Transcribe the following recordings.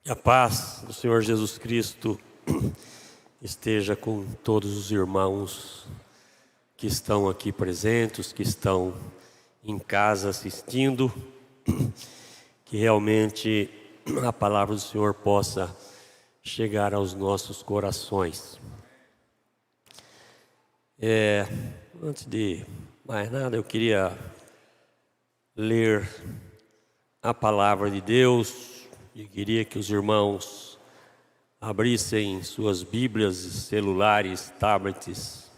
Que a paz do Senhor Jesus Cristo esteja com todos os irmãos que estão aqui presentes, que estão em casa assistindo, que realmente a palavra do Senhor possa chegar aos nossos corações. Antes de mais nada, eu queria ler a palavra de Deus. E queria que os irmãos abrissem suas Bíblias, celulares, tablets,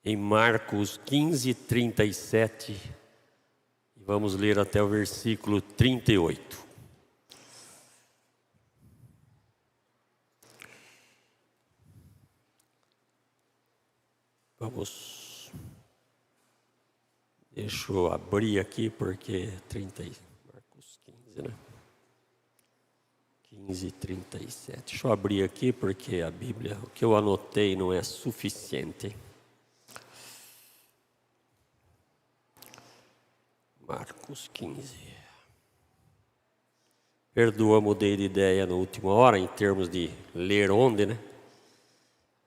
em Marcos 15, 37, e vamos ler até o versículo 38. Deixa eu abrir aqui porque 15, 37. Deixa eu abrir aqui porque a Bíblia, o que eu anotei não é suficiente. Marcos 15. Perdoa, mudei de ideia na última hora em termos de ler onde, né?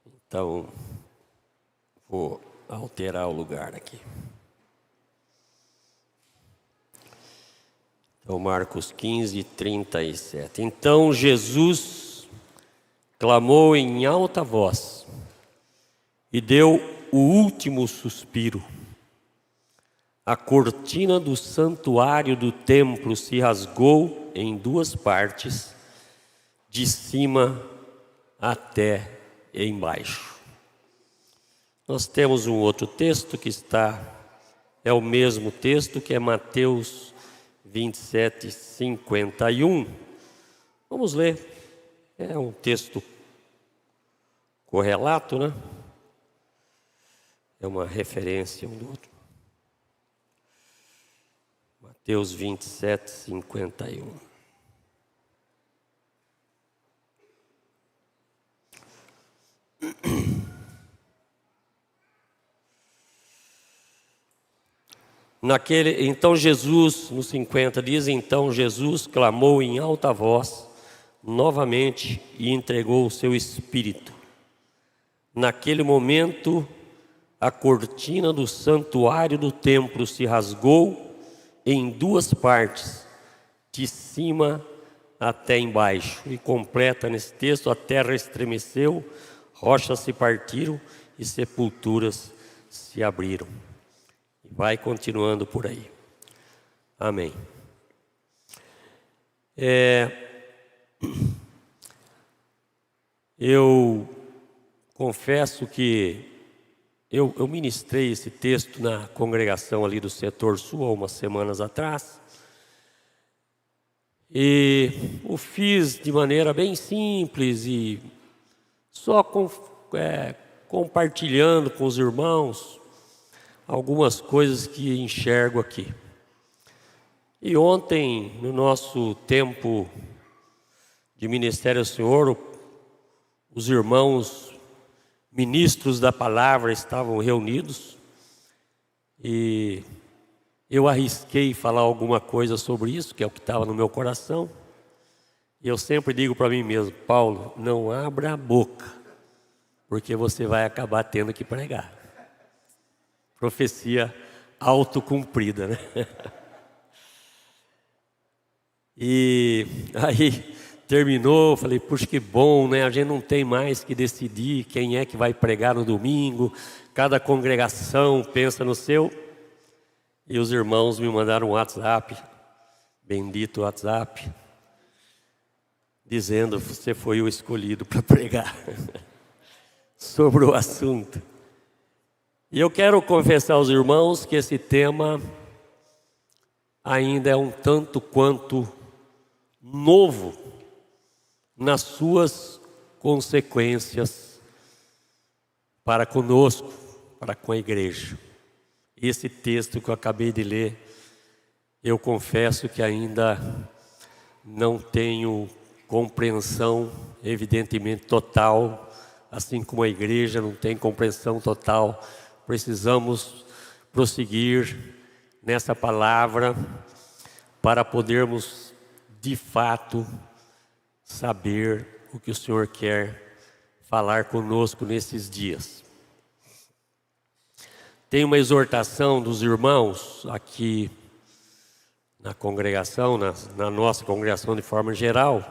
Então, vou alterar o lugar aqui. Então, Marcos 15, 37. Então Jesus clamou em alta voz e deu o último suspiro. A cortina do santuário do templo se rasgou em duas partes, de cima até embaixo. Nós temos um outro texto que é o mesmo texto, que é Mateus 27, 51. Vamos ler. É um texto correlato, né? É uma referência um do outro. Mateus 27, 51. Então Jesus, no 50 diz, então Jesus clamou em alta voz novamente e entregou o seu espírito. Naquele momento, a cortina do santuário do templo se rasgou em duas partes, de cima até embaixo. E completa nesse texto: a terra estremeceu, rochas se partiram e sepulturas se abriram. Vai continuando por aí. Amém. Eu confesso que eu ministrei esse texto na congregação ali do setor sul há umas semanas atrás. E o fiz de maneira bem simples e só compartilhando com os irmãos algumas coisas que enxergo aqui. E ontem, no nosso tempo de ministério ao Senhor, os irmãos ministros da palavra estavam reunidos e eu arrisquei falar alguma coisa sobre isso, que é o que estava no meu coração. E eu sempre digo para mim mesmo: Paulo, não abra a boca, porque você vai acabar tendo que pregar. Profecia autocumprida, né? E aí terminou, eu falei: puxa, que bom, né? A gente não tem mais que decidir quem é que vai pregar no domingo. Cada congregação pensa no seu. E os irmãos me mandaram um WhatsApp, bendito WhatsApp, dizendo: você foi o escolhido para pregar sobre o assunto. E eu quero confessar aos irmãos que esse tema ainda é um tanto quanto novo nas suas consequências para conosco, para com a igreja. Esse texto que eu acabei de ler, eu confesso que ainda não tenho compreensão, evidentemente, total, assim como a igreja não tem compreensão total. Precisamos prosseguir nessa palavra para podermos de fato saber o que o Senhor quer falar conosco nesses dias. Tem uma exortação dos irmãos aqui na congregação, na nossa congregação de forma geral,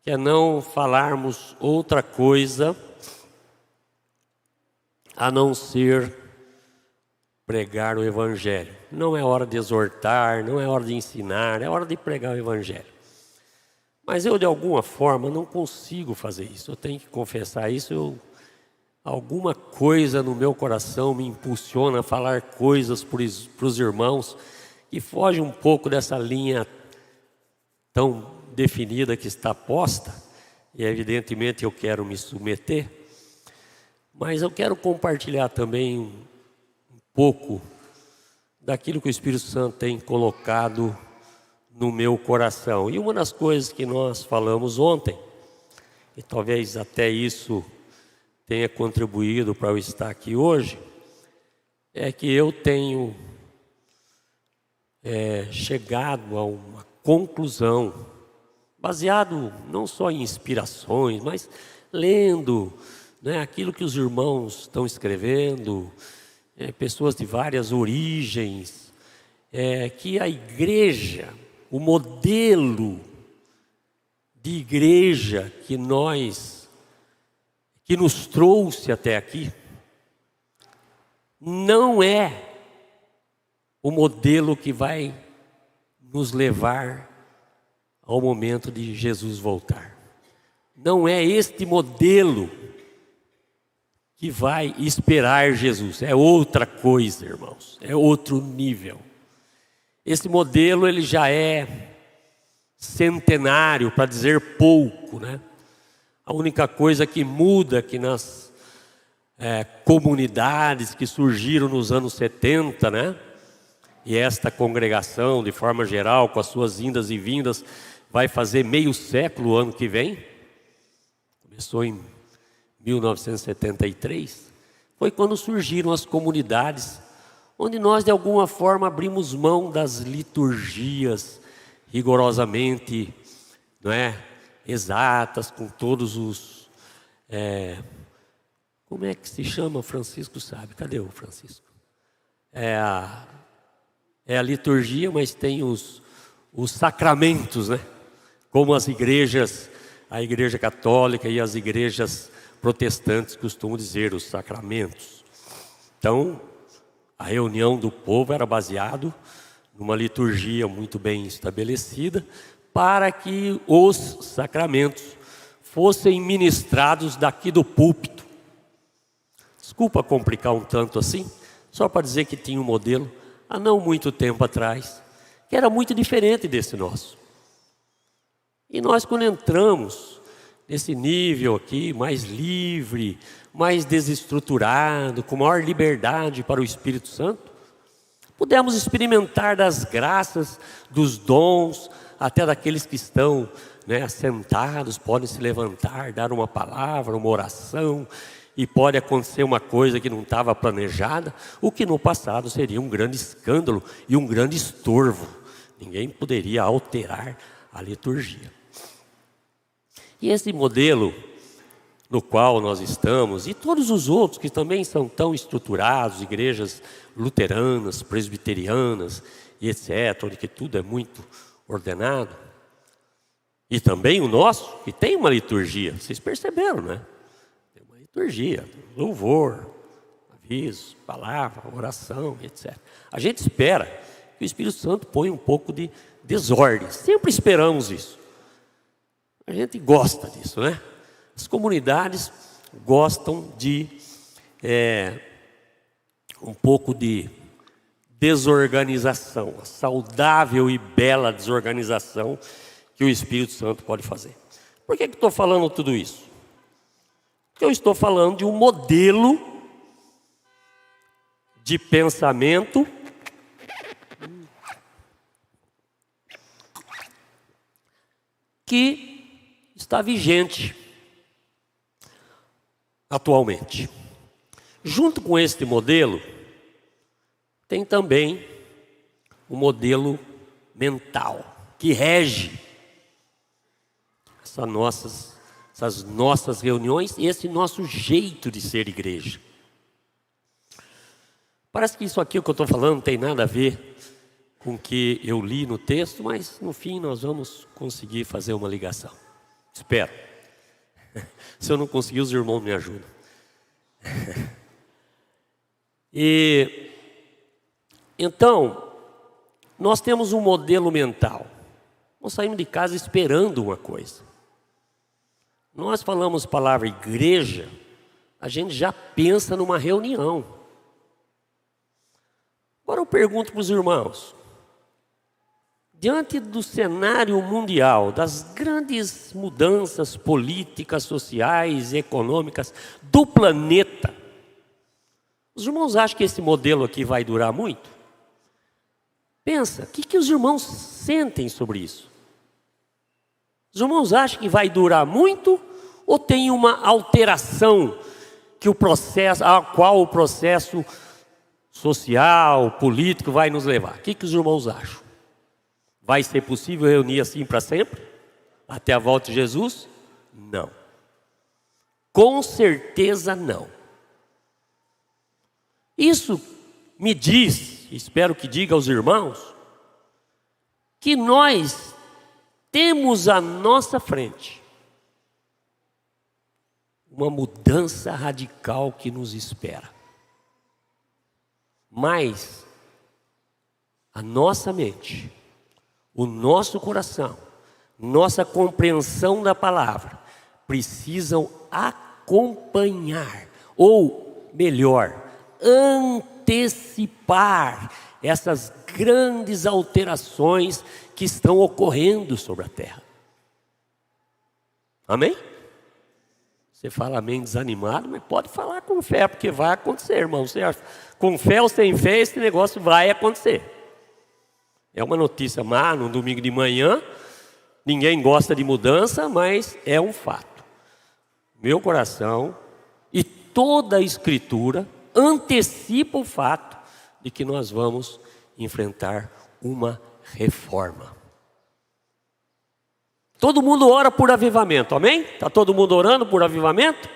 que é não falarmos outra coisa a não ser pregar o Evangelho. Não é hora de exortar, não é hora de ensinar, é hora de pregar o Evangelho. Mas eu, de alguma forma, não consigo fazer isso. Eu tenho que confessar isso. Alguma coisa no meu coração me impulsiona a falar coisas para os irmãos que fogem um pouco dessa linha tão definida que está posta. E, evidentemente, eu quero me submeter. Mas eu quero compartilhar também um pouco daquilo que o Espírito Santo tem colocado no meu coração. E uma das coisas que nós falamos ontem, e talvez até isso tenha contribuído para eu estar aqui hoje, é que eu tenho chegado a uma conclusão, baseado não só em inspirações, mas lendo, né, aquilo que os irmãos estão escrevendo, pessoas de várias origens, que a igreja, o modelo de igreja que nos trouxe até aqui, não é o modelo que vai nos levar ao momento de Jesus voltar. Não é este modelo que vai esperar Jesus, é outra coisa, irmãos, é outro nível. Esse modelo ele já é centenário, para dizer pouco, né? A única coisa que muda aqui nas comunidades que surgiram nos anos 70, né? E esta congregação, de forma geral, com as suas indas e vindas, vai fazer meio século o ano que vem. Começou em 1973. Foi quando surgiram as comunidades, onde nós de alguma forma abrimos mão das liturgias rigorosamente, não é, exatas, com todos os... como é que se chama? O Francisco sabe. Cadê o Francisco? É a liturgia, mas tem os sacramentos, né? Como as igrejas, a igreja católica e as igrejas protestantes costumam dizer, os sacramentos. Então, a reunião do povo era baseado numa liturgia muito bem estabelecida, para que os sacramentos fossem ministrados daqui do púlpito. Desculpa complicar um tanto assim, só para dizer que tinha um modelo, há não muito tempo atrás, que era muito diferente desse nosso. E nós, quando entramos nesse nível aqui, mais livre, mais desestruturado, com maior liberdade para o Espírito Santo, pudemos experimentar das graças, dos dons, até daqueles que estão, né, sentados, podem se levantar, dar uma palavra, uma oração, e pode acontecer uma coisa que não estava planejada, o que no passado seria um grande escândalo e um grande estorvo. Ninguém poderia alterar a liturgia. E esse modelo no qual nós estamos, e todos os outros que também são tão estruturados, igrejas luteranas, presbiterianas e etc., onde que tudo é muito ordenado, e também o nosso, que tem uma liturgia, vocês perceberam, né? Tem uma liturgia, louvor, aviso, palavra, oração, etc. A gente espera que o Espírito Santo ponha um pouco de desordem, sempre esperamos isso. A gente gosta disso, né? As comunidades gostam de um pouco de desorganização, a saudável e bela desorganização que o Espírito Santo pode fazer. Por que estou falando tudo isso? Porque eu estou falando de um modelo de pensamento que está vigente atualmente. Junto com este modelo, tem também o modelo mental, que rege essas nossas reuniões e esse nosso jeito de ser igreja. Parece que isso aqui, o que eu estou falando, não tem nada a ver com o que eu li no texto, mas no fim nós vamos conseguir fazer uma ligação. Espero. Se eu não conseguir, os irmãos me ajudam. E então, nós temos um modelo mental. Nós saímos de casa esperando uma coisa. Nós falamos a palavra igreja, a gente já pensa numa reunião. Agora eu pergunto para os irmãos, diante do cenário mundial, das grandes mudanças políticas, sociais, econômicas do planeta, os irmãos acham que esse modelo aqui vai durar muito? Pensa, o que os irmãos sentem sobre isso? Os irmãos acham que vai durar muito ou tem uma alteração que a qual o processo social, político vai nos levar? O que os irmãos acham? Vai ser possível reunir assim para sempre? Até a volta de Jesus? Não. Com certeza não. Isso me diz, espero que diga aos irmãos, que nós temos à nossa frente uma mudança radical que nos espera. Mas a nossa mente, o nosso coração, nossa compreensão da palavra precisam acompanhar, ou melhor, antecipar essas grandes alterações que estão ocorrendo sobre a terra. Amém? Você fala amém desanimado, mas pode falar com fé, porque vai acontecer, irmão. Com fé ou sem fé, esse negócio vai acontecer. É uma notícia má, no domingo de manhã, ninguém gosta de mudança, mas é um fato. Meu coração e toda a Escritura antecipa o fato de que nós vamos enfrentar uma reforma. Todo mundo ora por avivamento, amém? Está todo mundo orando por avivamento?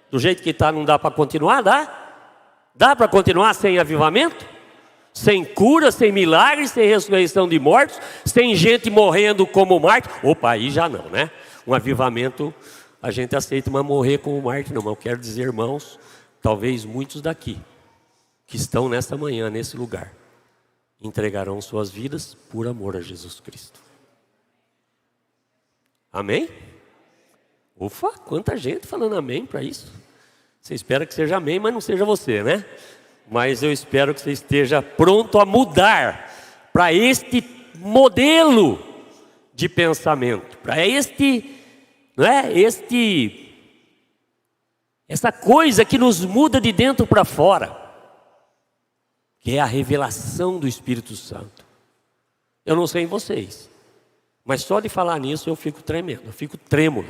Do jeito que está, não dá para continuar, dá? Dá para continuar sem avivamento? Sem cura, sem milagres, sem ressurreição de mortos, sem gente morrendo como mártir? Opa, aí já não, né? Um avivamento a gente aceita, mas morrer como mártir não. Mas eu quero dizer, irmãos, talvez muitos daqui, que estão nesta manhã, nesse lugar, entregarão suas vidas por amor a Jesus Cristo. Amém? Ufa, quanta gente falando amém para isso. Você espera que seja amém, mas não seja você, né? Mas eu espero que você esteja pronto a mudar para este modelo de pensamento, para essa coisa que nos muda de dentro para fora, que é a revelação do Espírito Santo. Eu não sei em vocês, mas só de falar nisso eu fico tremendo, eu fico trêmulo.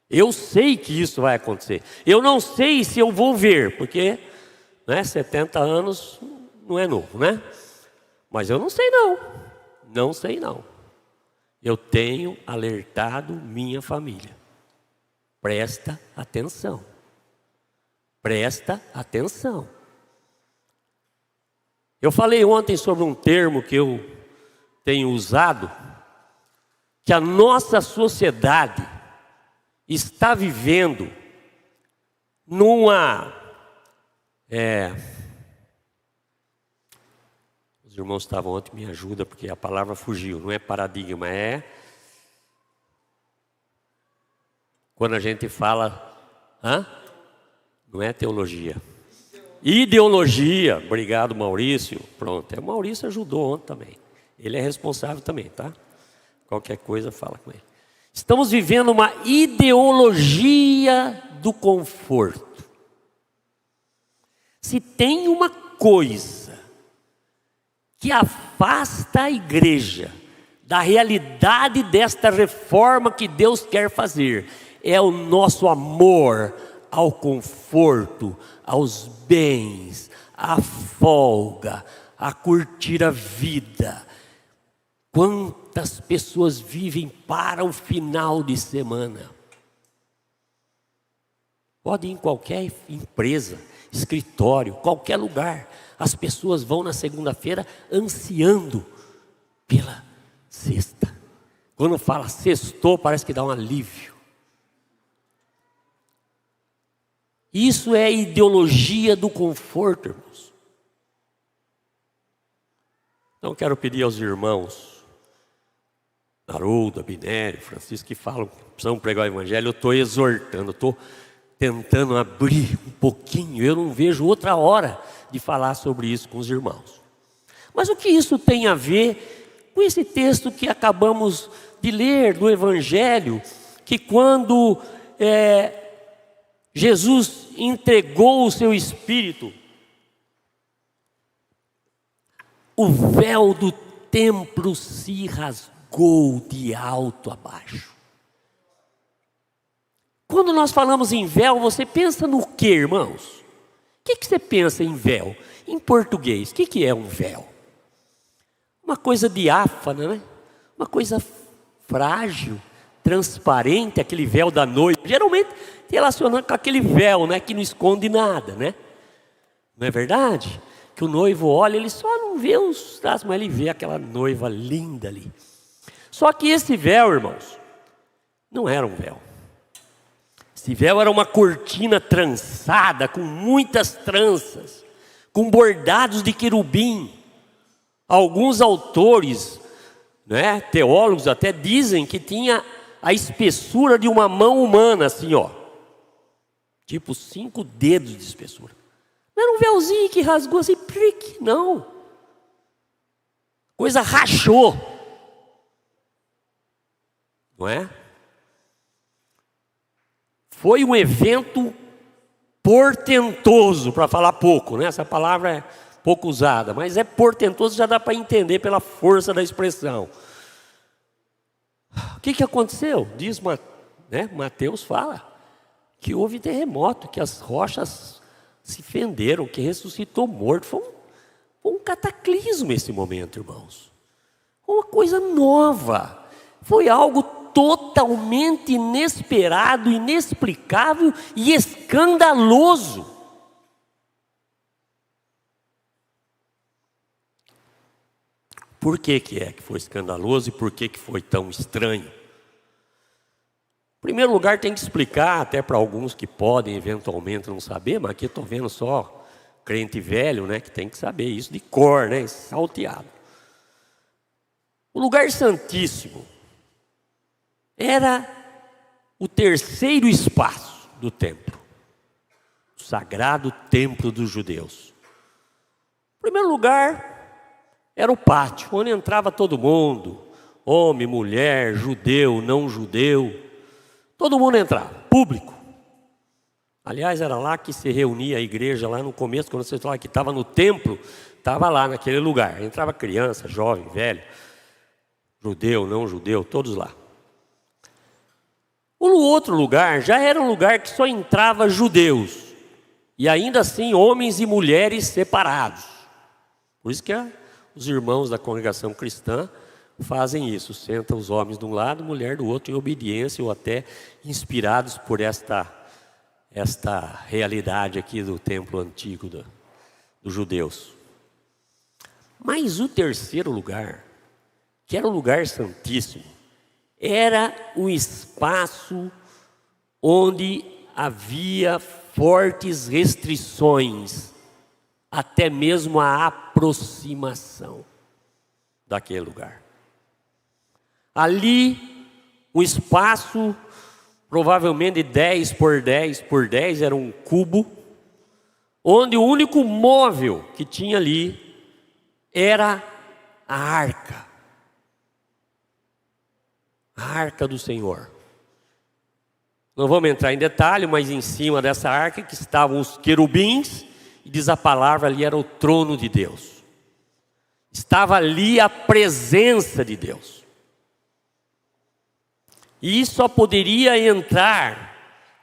Eu sei que isso vai acontecer. Eu não sei se eu vou ver, porque 70 anos não é novo, né? Mas eu não sei não. Não sei não. Eu tenho alertado minha família. Presta atenção. Presta atenção. Eu falei ontem sobre um termo que eu tenho usado, que a nossa sociedade está vivendo numa... Os irmãos estavam ontem, me ajuda, porque a palavra fugiu, não é paradigma, é... Quando a gente fala... Não é teologia. Ideologia. Obrigado, Maurício. Pronto, o Maurício ajudou ontem também. Ele é responsável também, tá? Qualquer coisa, fala com ele. Estamos vivendo uma ideologia do conforto. Se tem uma coisa que afasta a igreja da realidade desta reforma que Deus quer fazer, é o nosso amor ao conforto, aos bens, à folga, a curtir a vida. Quantas pessoas vivem para o final de semana? Pode ir em qualquer empresa, escritório, qualquer lugar. As pessoas vão na segunda-feira ansiando pela sexta. Quando fala sextou, parece que dá um alívio. Isso é a ideologia do conforto, irmãos. Então quero pedir aos irmãos Haroldo, Abinério, Francisco, que falam que precisam pregar o evangelho. Eu estou exortando, estou tentando abrir um pouquinho. Eu não vejo outra hora de falar sobre isso com os irmãos. Mas o que isso tem a ver com esse texto que acabamos de ler do evangelho, que quando Jesus entregou o seu Espírito, o véu do templo se rasgou de alto a baixo. Quando nós falamos em véu, você pensa no que, irmãos? O que você pensa em véu? Em português, o que é um véu? Uma coisa diáfana, né? Uma coisa frágil, transparente, aquele véu da noiva. Geralmente relacionando com aquele véu, né, que não esconde nada, né? Não é verdade? Que o noivo olha, ele só não vê os traços, mas ele vê aquela noiva linda ali. Só que esse véu, irmãos, não era um véu. Esse véu era uma cortina trançada, com muitas tranças, com bordados de querubim. Alguns autores, né, teólogos até dizem que tinha a espessura de uma mão humana, assim, ó. Tipo 5 dedos de espessura. Não era um véuzinho que rasgou assim, prique, não. Coisa rachou. Não é? Foi um evento portentoso, para falar pouco, né? Essa palavra é pouco usada, mas é portentoso, já dá para entender pela força da expressão. O que aconteceu? Diz, né? Mateus fala que houve terremoto, que as rochas se fenderam, que ressuscitou morto. Foi um cataclismo esse momento, irmãos. Uma coisa nova. Foi algo totalmente inesperado, inexplicável e escandaloso. Por que foi escandaloso e por que foi tão estranho? Em primeiro lugar, tem que explicar, até para alguns que podem eventualmente não saber, mas aqui estou vendo só crente velho, né, que tem que saber isso de cor, né, salteado. O lugar santíssimo era o terceiro espaço do templo, o sagrado templo dos judeus. Em primeiro lugar, era o pátio, onde entrava todo mundo, homem, mulher, judeu, não judeu, todo mundo entrava, público. Aliás, era lá que se reunia a igreja, lá no começo, quando você falava que estava no templo, estava lá naquele lugar. Entrava criança, jovem, velho, judeu, não judeu, todos lá. O outro lugar já era um lugar que só entrava judeus, e ainda assim homens e mulheres separados. Por isso que os irmãos da congregação cristã fazem isso, sentam os homens de um lado, mulher do outro, em obediência ou até inspirados por esta realidade aqui do templo antigo dos judeus. Mas o terceiro lugar, que era o lugar santíssimo, era um espaço onde havia fortes restrições, até mesmo a aproximação daquele lugar. Ali, um espaço provavelmente de 10 por 10 por 10, era um cubo, onde o único móvel que tinha ali era a arca. A arca do Senhor. Não vamos entrar em detalhe, mas em cima dessa arca que estavam os querubins, e diz a palavra, ali era o trono de Deus. Estava ali a presença de Deus. E só poderia entrar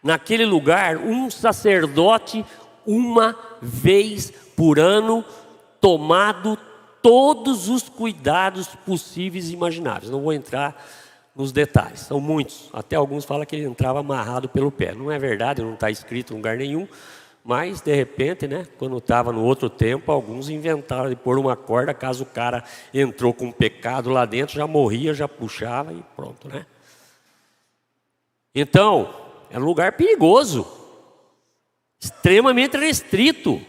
naquele lugar um sacerdote uma vez por ano, tomado todos os cuidados possíveis e imagináveis. Não vou entrar nos detalhes, são muitos. Até alguns falam que ele entrava amarrado pelo pé. Não é verdade, não está escrito em lugar nenhum. Mas, de repente, né, quando estava no outro tempo, alguns inventaram de pôr uma corda, caso o cara entrou com um pecado lá dentro, já morria, já puxava e pronto, né? Então, era um lugar perigoso, extremamente restrito.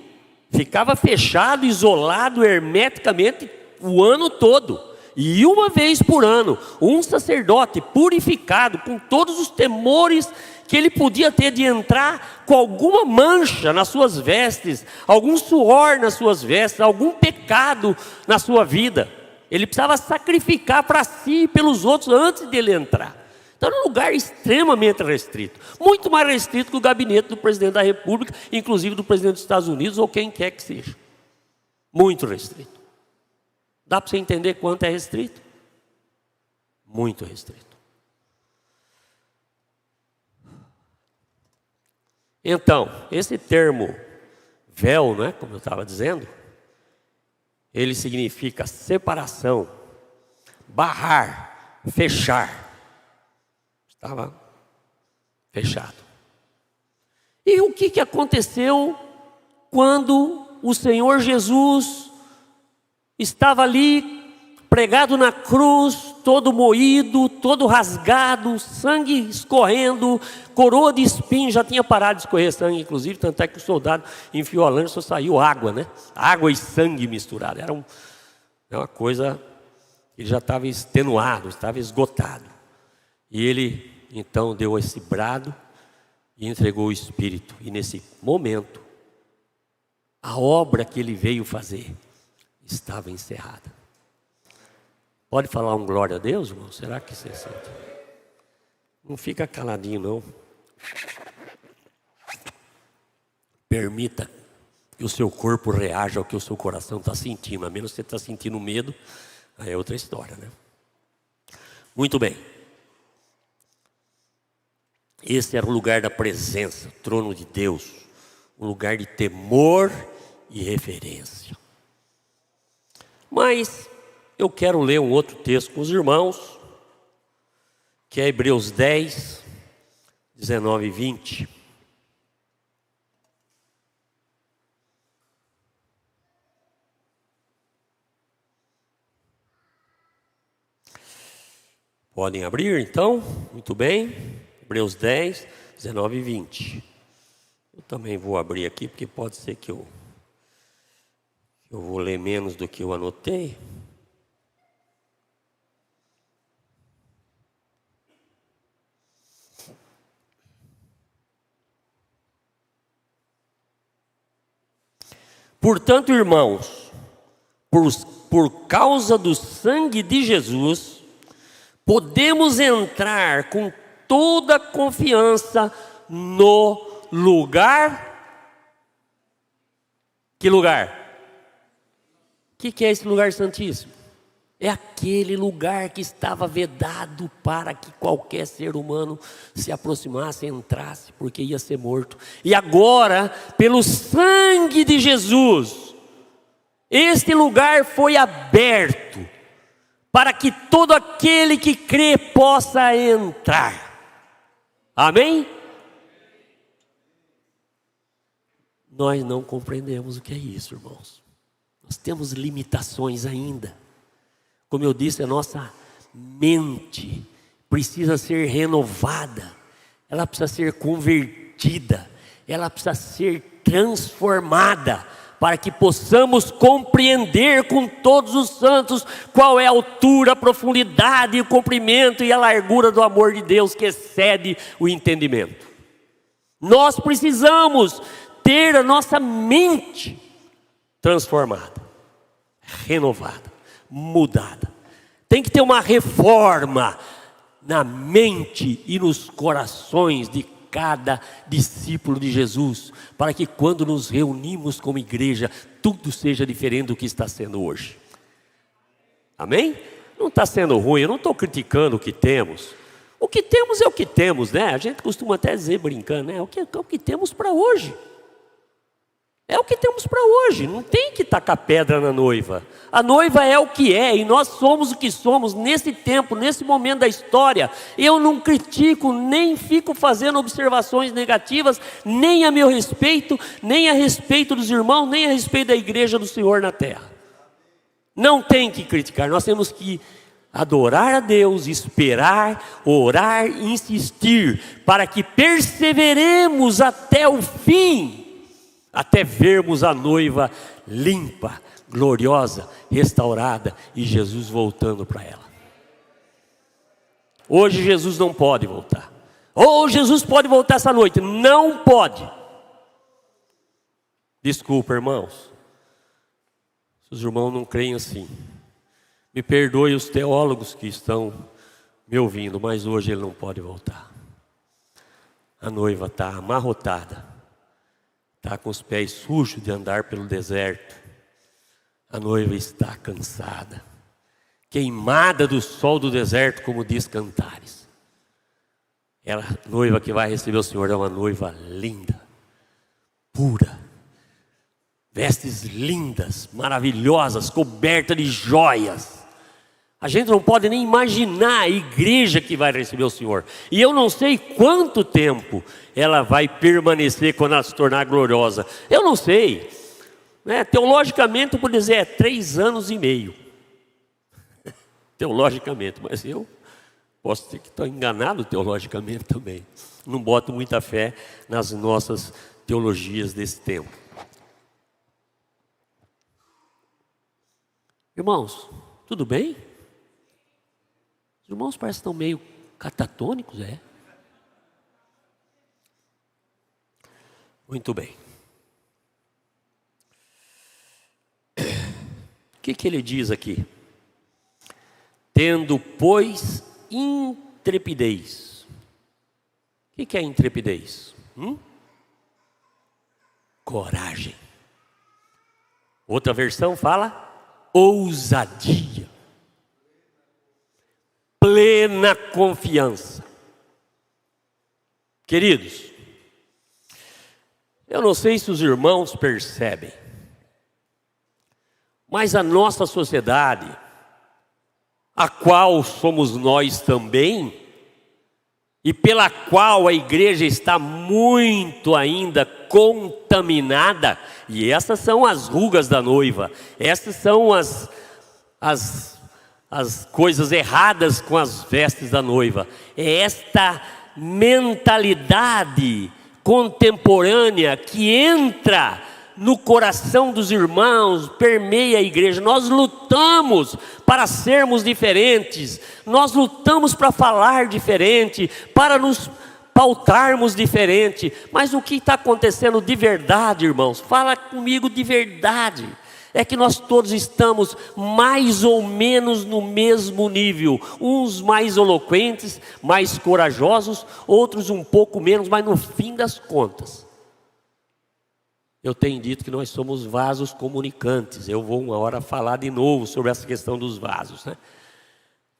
Ficava fechado, isolado, hermeticamente o ano todo. E uma vez por ano, um sacerdote purificado, com todos os temores que ele podia ter de entrar com alguma mancha nas suas vestes, algum suor nas suas vestes, algum pecado na sua vida. Ele precisava sacrificar para si e pelos outros antes de ele entrar. Então era um lugar extremamente restrito, muito mais restrito que o gabinete do presidente da República, inclusive do presidente dos Estados Unidos ou quem quer que seja. Muito restrito. Dá para você entender quanto é restrito? Muito restrito. Então, esse termo véu, né, como eu estava dizendo, ele significa separação, barrar, fechar. Estava fechado. E o que aconteceu quando o Senhor Jesus estava ali pregado na cruz, todo moído, todo rasgado, sangue escorrendo, coroa de espinhos, já tinha parado de escorrer sangue, inclusive, tanto é que o soldado enfiou a lâmina, só saiu água, né? Água e sangue misturado. Era uma coisa, ele já estava extenuado, estava esgotado. E ele, então, deu esse brado e entregou o Espírito. E nesse momento, a obra que ele veio fazer estava encerrada. Pode falar um glória a Deus, irmão? Será que você sente? Não fica caladinho, não. Permita que o seu corpo reaja ao que o seu coração está sentindo. A menos que você está sentindo medo, aí é outra história, né? Muito bem. Esse era o lugar da presença, o trono de Deus. Um lugar de temor e reverência. Mas eu quero ler um outro texto com os irmãos, que é Hebreus 10, 19 e 20. Podem abrir então? Muito bem. Hebreus 10, 19 e 20. Eu também vou abrir aqui, porque pode ser que eu vou ler menos do que eu anotei. Portanto, irmãos, por causa do sangue de Jesus, podemos entrar com toda a confiança no lugar. Que lugar? O que é esse lugar santíssimo? É aquele lugar que estava vedado para que qualquer ser humano se aproximasse, entrasse, porque ia ser morto. E agora, pelo sangue de Jesus, este lugar foi aberto para que todo aquele que crê possa entrar. Amém? Nós não compreendemos o que é isso, irmãos. Nós temos limitações ainda. Como eu disse, a nossa mente precisa ser renovada, ela precisa ser convertida, ela precisa ser transformada, para que possamos compreender com todos os santos qual é a altura, a profundidade, o comprimento e a largura do amor de Deus que excede o entendimento. Nós precisamos ter a nossa mente transformada, renovada, mudada. Tem que ter uma reforma na mente e nos corações de cada discípulo de Jesus, para que quando nos reunimos como igreja, tudo seja diferente do que está sendo hoje. Amém? Não está sendo ruim, eu não estou criticando o que temos. O que temos é o que temos, né? A gente costuma até dizer brincando, né? O que temos para hoje. É o que temos para hoje, não tem que tacar pedra na noiva. A noiva é o que é, e nós somos o que somos nesse tempo, nesse momento da história. Eu não critico, nem fico fazendo observações negativas, nem a meu respeito, nem a respeito dos irmãos, nem a respeito da igreja do Senhor na terra. Não tem que criticar, nós temos que adorar a Deus, esperar, orar, insistir, para que perseveremos até o fim, até vermos a noiva limpa, gloriosa, restaurada e Jesus voltando para ela. Hoje Jesus não pode voltar. Ou Jesus pode voltar essa noite? Não pode. Desculpa, irmãos. Se os irmãos não creem assim, me perdoe os teólogos que estão me ouvindo, mas hoje ele não pode voltar. A noiva está amarrotada. Está com os pés sujos de andar pelo deserto. A noiva está cansada, queimada do sol do deserto, como diz Cantares. Ela, a noiva que vai receber o Senhor, é uma noiva linda, pura, vestes lindas, maravilhosas, coberta de joias. A gente não pode nem imaginar a igreja que vai receber o Senhor. E eu não sei quanto tempo ela vai permanecer quando ela se tornar gloriosa. Eu não sei. Teologicamente, eu vou dizer, é 3 anos e meio. Teologicamente, mas eu posso ter que estar enganado teologicamente também. Não boto muita fé nas nossas teologias desse tempo. Irmãos, tudo bem? Os irmãos parecem que estão meio catatônicos, é? Muito bem. O que ele diz aqui? Tendo, pois, intrepidez. O que é intrepidez? Coragem. Outra versão fala ousadia. Plena confiança. Queridos, eu não sei se os irmãos percebem, mas a nossa sociedade, a qual somos nós também, e pela qual a igreja está muito ainda contaminada, e essas são as rugas da noiva, essas são as coisas erradas com as vestes da noiva. É esta mentalidade contemporânea que entra no coração dos irmãos, permeia a igreja. Nós lutamos para sermos diferentes, nós lutamos para falar diferente, para nos pautarmos diferente. Mas o que está acontecendo de verdade, irmãos? Fala comigo de verdade. É que nós todos estamos mais ou menos no mesmo nível. Uns mais eloquentes, mais corajosos, outros um pouco menos, mas no fim das contas, eu tenho dito que nós somos vasos comunicantes. Eu vou uma hora falar de novo sobre essa questão dos vasos, né?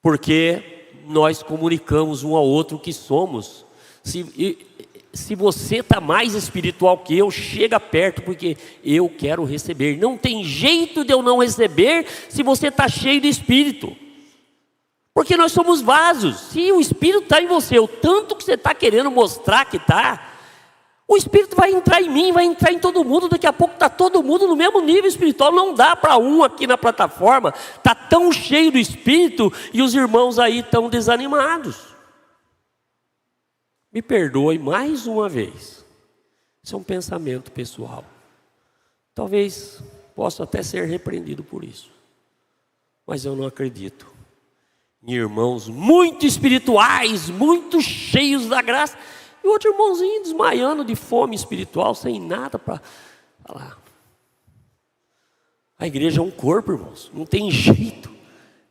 Porque nós comunicamos um ao outro o que somos. Se você está mais espiritual que eu, chega perto, porque eu quero receber. Não tem jeito de eu não receber se você está cheio de Espírito. Porque nós somos vasos. Se o Espírito está em você, o tanto que você está querendo mostrar que está, o Espírito vai entrar em mim, vai entrar em todo mundo. Daqui a pouco está todo mundo no mesmo nível espiritual. Não dá para um aqui na plataforma, está tão cheio do Espírito e os irmãos aí estão desanimados. Me perdoe mais uma vez. Isso é um pensamento pessoal. Talvez possa até ser repreendido por isso. Mas eu não acredito em irmãos muito espirituais, muito cheios da graça, e outro irmãozinho desmaiando de fome espiritual, sem nada para falar. A igreja é um corpo, irmãos. Não tem jeito.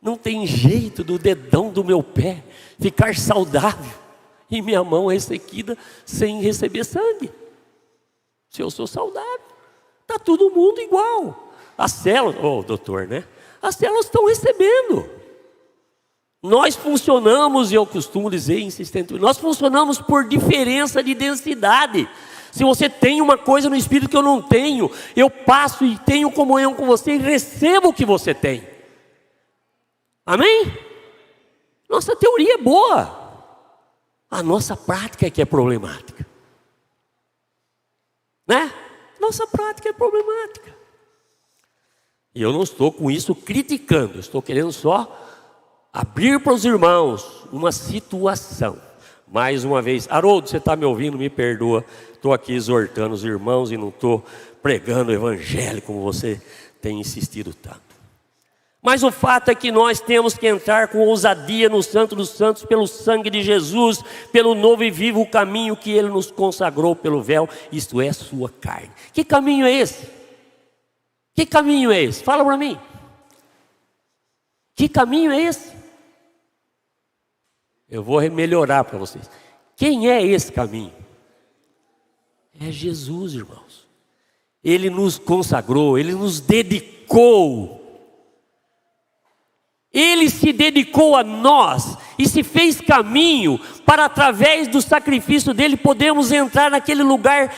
Não tem jeito do dedão do meu pé ficar saudável e minha mão ressequida sem receber sangue. Se eu sou saudável, está todo mundo igual. As células, doutor, né? As células estão recebendo. Nós funcionamos, e eu costumo dizer insistentemente, nós funcionamos por diferença de densidade. Se você tem uma coisa no Espírito que eu não tenho, eu passo e tenho comunhão com você e recebo o que você tem. Amém? Nossa teoria é boa, a nossa prática é que é problemática, né? Nossa prática é problemática. E eu não estou com isso criticando, eu estou querendo só abrir para os irmãos uma situação. Mais uma vez, Haroldo, você está me ouvindo? Me perdoa, estou aqui exortando os irmãos e não estou pregando o evangelho como você tem insistido tanto. Mas o fato é que nós temos que entrar com ousadia no Santo dos Santos, pelo sangue de Jesus, pelo novo e vivo caminho que Ele nos consagrou pelo véu, isto é, sua carne. Que caminho é esse? Que caminho é esse? Fala para mim. Que caminho é esse? Eu vou melhorar para vocês. Quem é esse caminho? É Jesus, irmãos. Ele nos consagrou, Ele nos dedicou. Ele se dedicou a nós e se fez caminho para, através do sacrifício dele, podermos entrar naquele lugar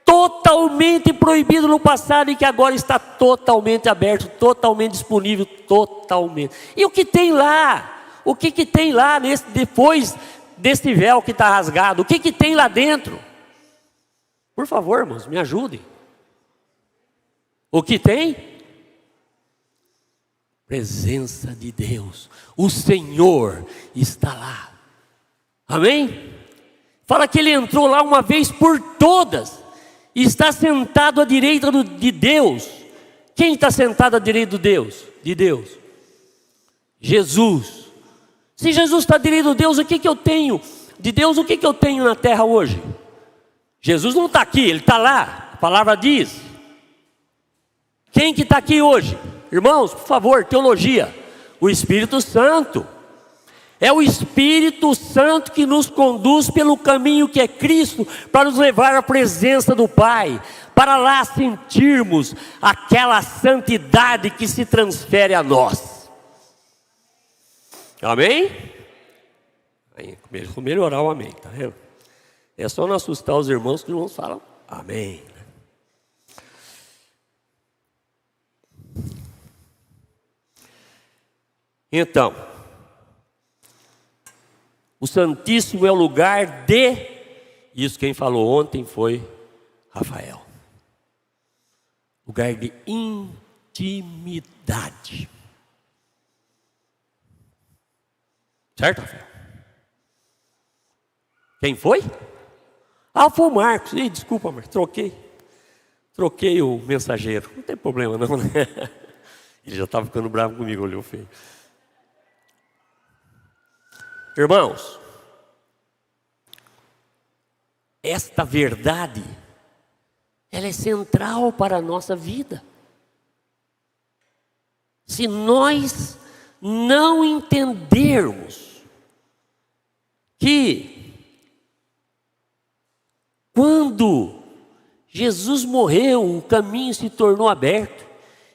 totalmente proibido no passado e que agora está totalmente aberto, totalmente disponível, totalmente. E o que tem lá? O que tem lá depois desse véu que está rasgado? O que tem lá dentro? Por favor, irmãos, me ajudem. O que tem? Presença de Deus, o Senhor está lá, amém? Fala que Ele entrou lá uma vez por todas, e está sentado à direita de Deus. Quem está sentado à direita de Deus? Jesus. Se Jesus está à direita de Deus, o que eu tenho? De Deus, o que eu tenho na terra hoje? Jesus não está aqui, Ele está lá, a palavra diz. Quem que está aqui hoje? Irmãos, por favor, teologia. O Espírito Santo. É o Espírito Santo que nos conduz pelo caminho que é Cristo, para nos levar à presença do Pai, para lá sentirmos aquela santidade que se transfere a nós. Amém? Aí, vou melhorar o amém, tá vendo? É só não assustar os irmãos que os irmãos falam amém. Então, o Santíssimo é o lugar de, isso quem falou ontem foi Rafael, lugar de intimidade. Certo, Rafael? Quem foi? Ah, foi o Marcos. Ih, desculpa, Marcos, troquei o mensageiro. Não tem problema não, né? Ele já estava ficando bravo comigo, olhou feio. Irmãos, esta verdade, ela é central para a nossa vida. Se nós não entendermos que quando Jesus morreu, o caminho se tornou aberto,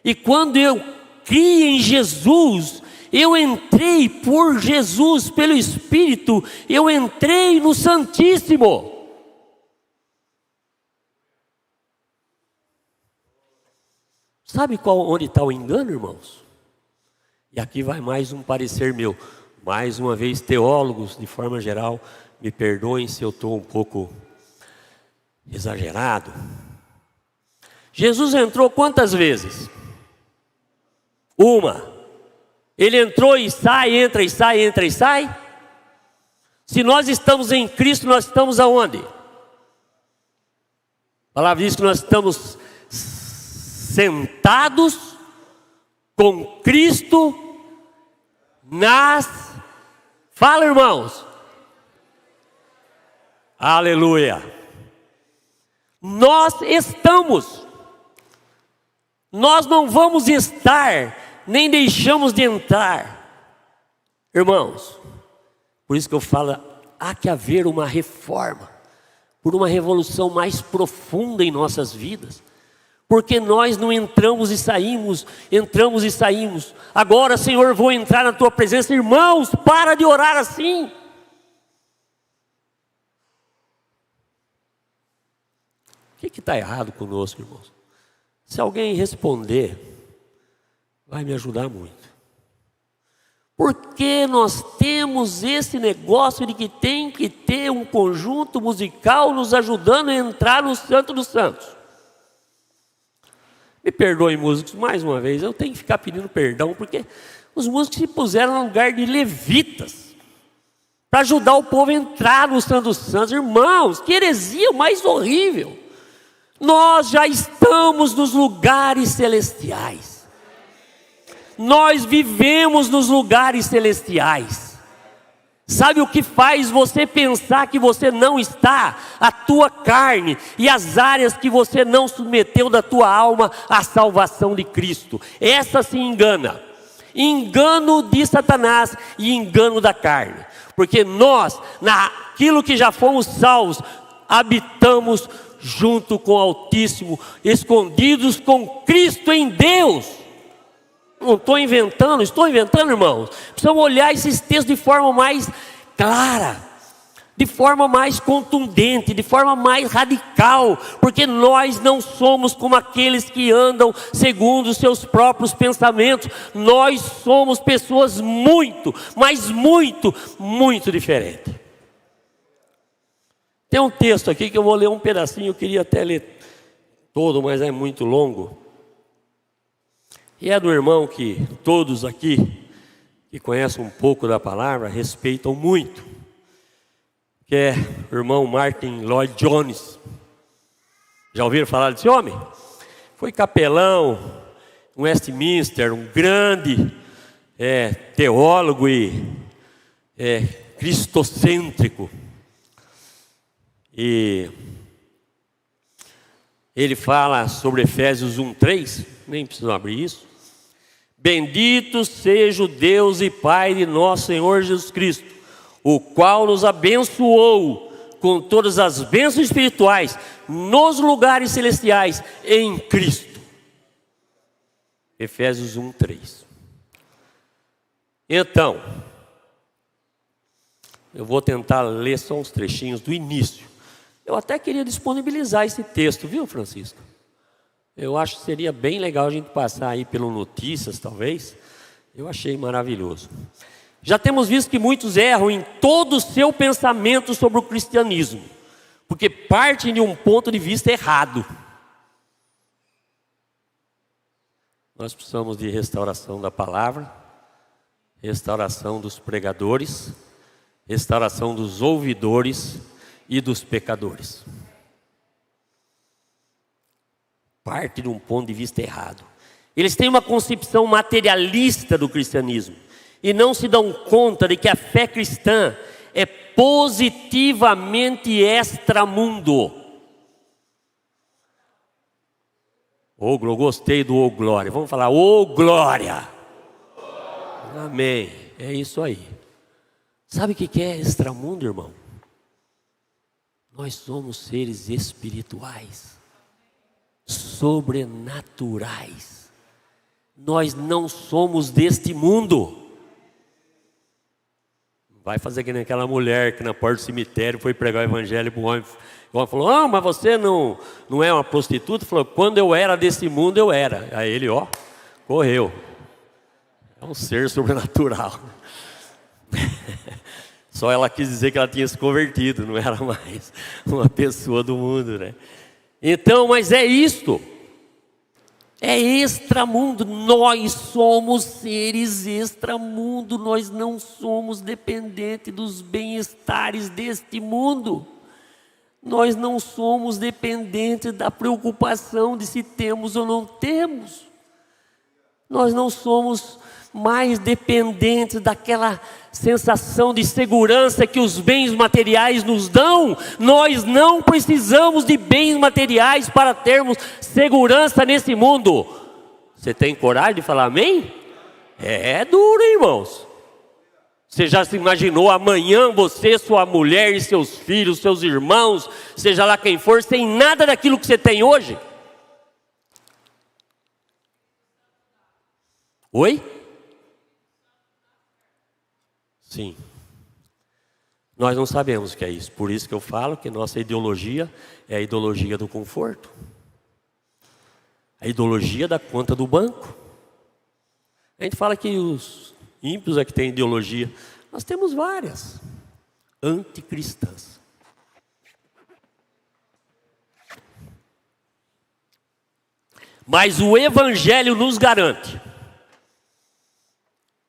e quando eu criei em Jesus, eu entrei por Jesus, pelo Espírito, eu entrei no Santíssimo. Sabe onde está o engano, irmãos? E aqui vai mais um parecer meu. Mais uma vez, teólogos, de forma geral, me perdoem se eu estou um pouco exagerado. Jesus entrou quantas vezes? Uma. Ele entrou e sai, entra e sai, entra e sai. Se nós estamos em Cristo, nós estamos aonde? A palavra diz que nós estamos sentados com Cristo nas... Fala, irmãos. Aleluia. Nós estamos. Nós não vamos estar, nem deixamos de entrar. Irmãos, por isso que eu falo, há que haver uma reforma, por uma revolução mais profunda em nossas vidas. Porque nós não entramos e saímos, entramos e saímos. Agora, Senhor, vou entrar na tua presença. Irmãos, para de orar assim. O que está errado conosco, irmãos? Se alguém responder, vai me ajudar muito. Porque nós temos esse negócio de que tem que ter um conjunto musical nos ajudando a entrar no Santo dos Santos. Me perdoem, músicos, mais uma vez, eu tenho que ficar pedindo perdão, porque os músicos se puseram no lugar de levitas, para ajudar o povo a entrar no Santo dos Santos. Irmãos, que heresia mais horrível. Nós já estamos nos lugares celestiais. Nós vivemos nos lugares celestiais. Sabe o que faz você pensar que você não está? A tua carne e as áreas que você não submeteu da tua alma à salvação de Cristo. Essa se engana. Engano de Satanás e engano da carne. Porque nós, naquilo que já fomos salvos, habitamos junto com o Altíssimo, escondidos com Cristo em Deus. Não estou inventando, irmãos. Precisamos olhar esses textos de forma mais clara, de forma mais contundente, de forma mais radical, porque nós não somos como aqueles que andam segundo os seus próprios pensamentos. Nós somos pessoas muito, mas muito, muito diferentes. Tem um texto aqui que eu vou ler um pedacinho, eu queria até ler todo, mas é muito longo. E é do irmão que todos aqui, que conhecem um pouco da palavra, respeitam muito, que é o irmão Martin Lloyd Jones. Já ouviram falar desse homem? Foi capelão em Westminster, um grande teólogo e cristocêntrico. E ele fala sobre Efésios 1:3, nem preciso abrir isso. Bendito seja o Deus e Pai de nosso Senhor Jesus Cristo, o qual nos abençoou com todas as bênçãos espirituais nos lugares celestiais em Cristo. Efésios 1:3. Então, eu vou tentar ler só uns trechinhos do início. Eu até queria disponibilizar esse texto, viu, Francisco? Eu acho que seria bem legal a gente passar aí pelo Notícias, talvez. Eu achei maravilhoso. Já temos visto que muitos erram em todo o seu pensamento sobre o cristianismo, porque partem de um ponto de vista errado. Nós precisamos de restauração da palavra, restauração dos pregadores, restauração dos ouvidores e dos pecadores. Parte de um ponto de vista errado. Eles têm uma concepção materialista do cristianismo e não se dão conta de que a fé cristã é positivamente extramundo. Eu gostei do ô glória. Vamos falar ô glória. Amém. É isso aí. Sabe o que é extramundo, irmão? Nós somos seres espirituais, sobrenaturais. Nós não somos deste mundo. Vai fazer que nem aquela mulher que na porta do cemitério foi pregar o evangelho para o homem. O homem falou: mas você não é uma prostituta? Falou: quando eu era desse mundo, eu era. Aí ele, correu. É um ser sobrenatural. Só ela quis dizer que ela tinha se convertido, não era mais uma pessoa do mundo, né? Então, mas é isto. É extramundo. Nós somos seres extramundo. Nós não somos dependentes dos bem-estares deste mundo. Nós não somos dependentes da preocupação de se temos ou não temos. Nós não somos mais dependentes daquela sensação de segurança que os bens materiais nos dão. Nós não precisamos de bens materiais para termos segurança nesse mundo. Você tem coragem de falar amém? É duro, irmãos. Você já se imaginou amanhã você, sua mulher e seus filhos, seus irmãos, seja lá quem for, sem nada daquilo que você tem hoje? Oi? Sim. Nós não sabemos o que é isso. Por isso que eu falo que nossa ideologia é a ideologia do conforto. A ideologia da conta do banco. A gente fala que os ímpios é que têm ideologia. Nós temos várias anticristãs. Mas o Evangelho nos garante.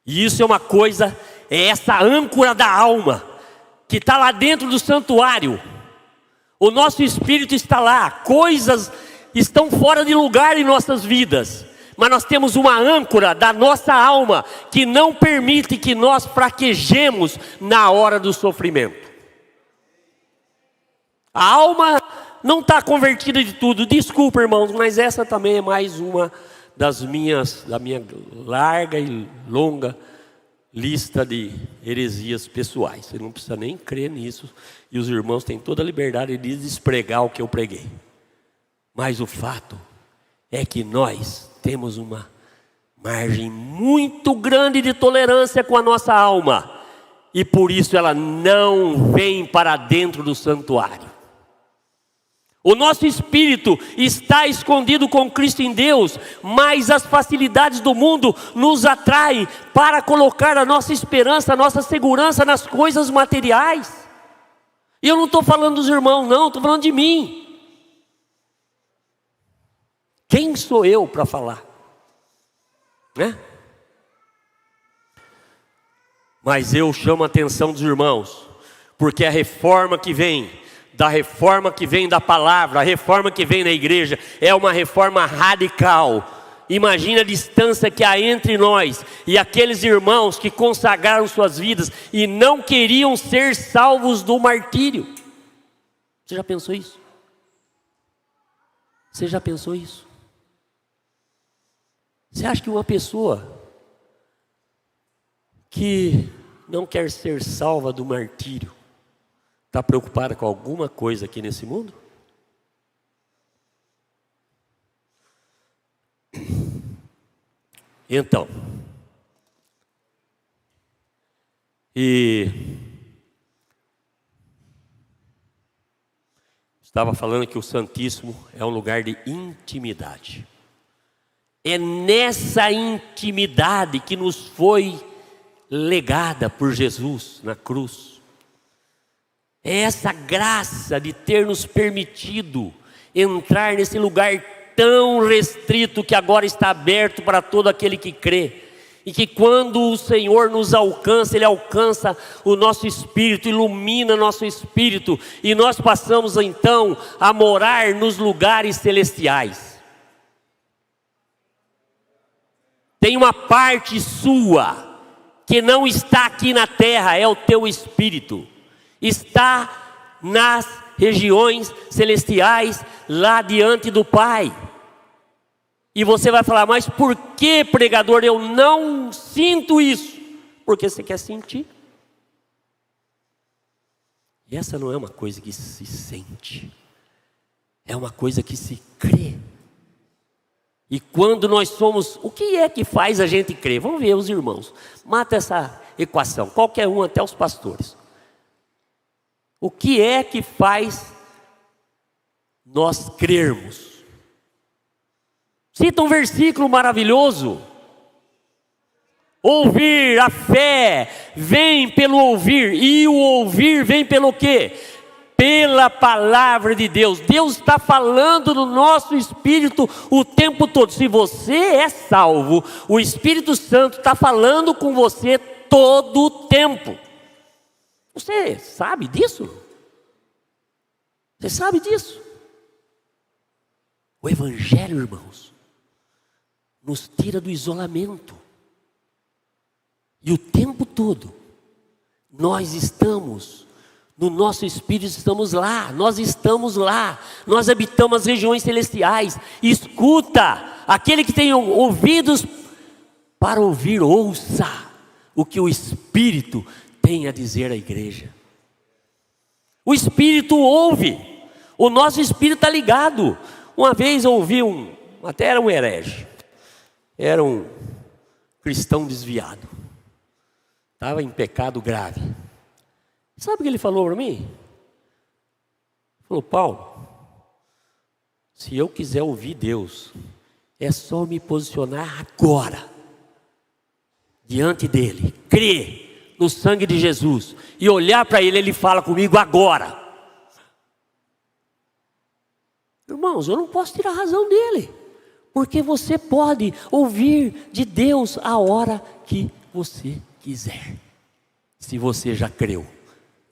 E isso é uma coisa, é essa âncora da alma, que está lá dentro do santuário. O nosso espírito está lá, coisas estão fora de lugar em nossas vidas. Mas nós temos uma âncora da nossa alma, que não permite que nós fraquejemos na hora do sofrimento. A alma não está convertida de tudo. Desculpa, irmãos, mas essa também é mais uma da minha larga e longa lista de heresias pessoais. Você não precisa nem crer nisso. E os irmãos têm toda a liberdade de despregar o que eu preguei. Mas o fato é que nós temos uma margem muito grande de tolerância com a nossa alma. E por isso ela não vem para dentro do santuário. O nosso espírito está escondido com Cristo em Deus, mas as facilidades do mundo nos atraem para colocar a nossa esperança, a nossa segurança nas coisas materiais. E eu não estou falando dos irmãos, não, estou falando de mim. Quem sou eu para falar? Né? Mas eu chamo a atenção dos irmãos, porque a reforma que vem, da palavra, a reforma que vem na igreja, é uma reforma radical. Imagina a distância que há entre nós e aqueles irmãos que consagraram suas vidas e não queriam ser salvos do martírio. Você já pensou isso? Você já pensou isso? Você acha que uma pessoa que não quer ser salva do martírio está preocupada com alguma coisa aqui nesse mundo? Então, estava falando que o Santíssimo é um lugar de intimidade. É nessa intimidade que nos foi legada por Jesus na cruz. É essa graça de ter nos permitido entrar nesse lugar tão restrito que agora está aberto para todo aquele que crê. E que quando o Senhor nos alcança, Ele alcança o nosso espírito, ilumina nosso espírito. E nós passamos então a morar nos lugares celestiais. Tem uma parte sua que não está aqui na terra, é o teu espírito. Está nas regiões celestiais, lá diante do Pai. E você vai falar, mas por que, pregador, eu não sinto isso? Porque você quer sentir. E essa não é uma coisa que se sente, é uma coisa que se crê. E quando nós somos, o que é que faz a gente crer? Vamos ver os irmãos, mata essa equação, qualquer um, até os pastores. O que é que faz nós crermos? Cita um versículo maravilhoso. Ouvir, a fé vem pelo ouvir, e o ouvir vem pelo quê? Pela palavra de Deus. Deus está falando no nosso espírito o tempo todo. Se você é salvo, o Espírito Santo está falando com você todo o tempo. Você sabe disso? Você sabe disso? O Evangelho, irmãos, nos tira do isolamento. E o tempo todo nós estamos, no nosso espírito estamos lá, nós estamos lá, nós habitamos as regiões celestiais. Escuta, aquele que tem ouvidos para ouvir, ouça o que o Espírito tem a dizer à igreja. O Espírito ouve, o nosso espírito está ligado. Uma vez eu ouvi até era um herege, era um cristão desviado, estava em pecado grave, Sabe o que ele falou para mim? Ele falou: Paulo, se eu quiser ouvir Deus, é só me posicionar agora, diante dele, crer no sangue de Jesus, e olhar para ele, ele fala comigo agora. Irmãos, eu não posso tirar a razão dele, porque você pode ouvir de Deus a hora que você quiser, se você já creu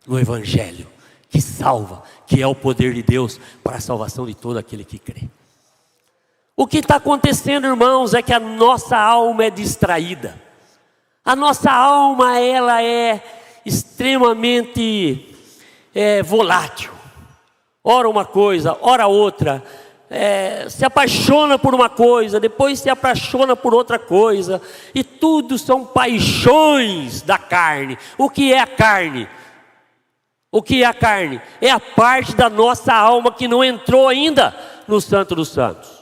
no Evangelho, que salva, que é o poder de Deus para a salvação de todo aquele que crê. O que está acontecendo, irmãos, é que a nossa alma é distraída. A nossa alma, ela é extremamente volátil. Ora uma coisa, ora outra. Se apaixona por uma coisa, depois se apaixona por outra coisa. E tudo são paixões da carne. O que é a carne? O que é a carne? É a parte da nossa alma que não entrou ainda no Santo dos Santos.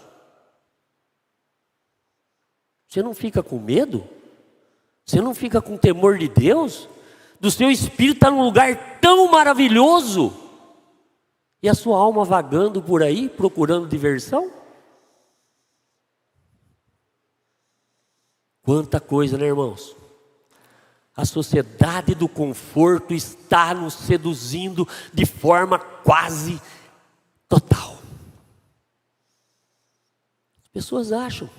Você não fica com medo? Você não fica com temor de Deus? Do seu espírito estar num lugar tão maravilhoso, e a sua alma vagando por aí, procurando diversão? Quanta coisa, né, irmãos? A sociedade do conforto está nos seduzindo de forma quase total. As pessoas acham: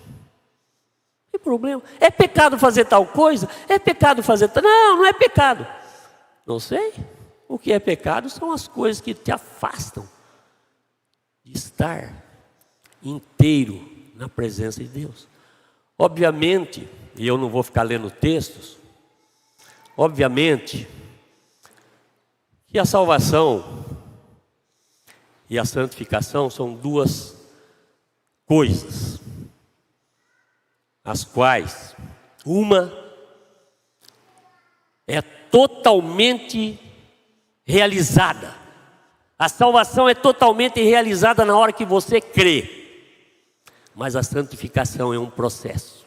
que problema? É pecado fazer tal coisa? É pecado fazer tal... Não, não é pecado. Não sei. O que é pecado são as coisas que te afastam de estar inteiro na presença de Deus. Obviamente, e eu não vou ficar lendo textos, obviamente que a salvação e a santificação são duas coisas, as quais uma é totalmente realizada. A salvação é totalmente realizada na hora que você crê, mas a santificação é um processo,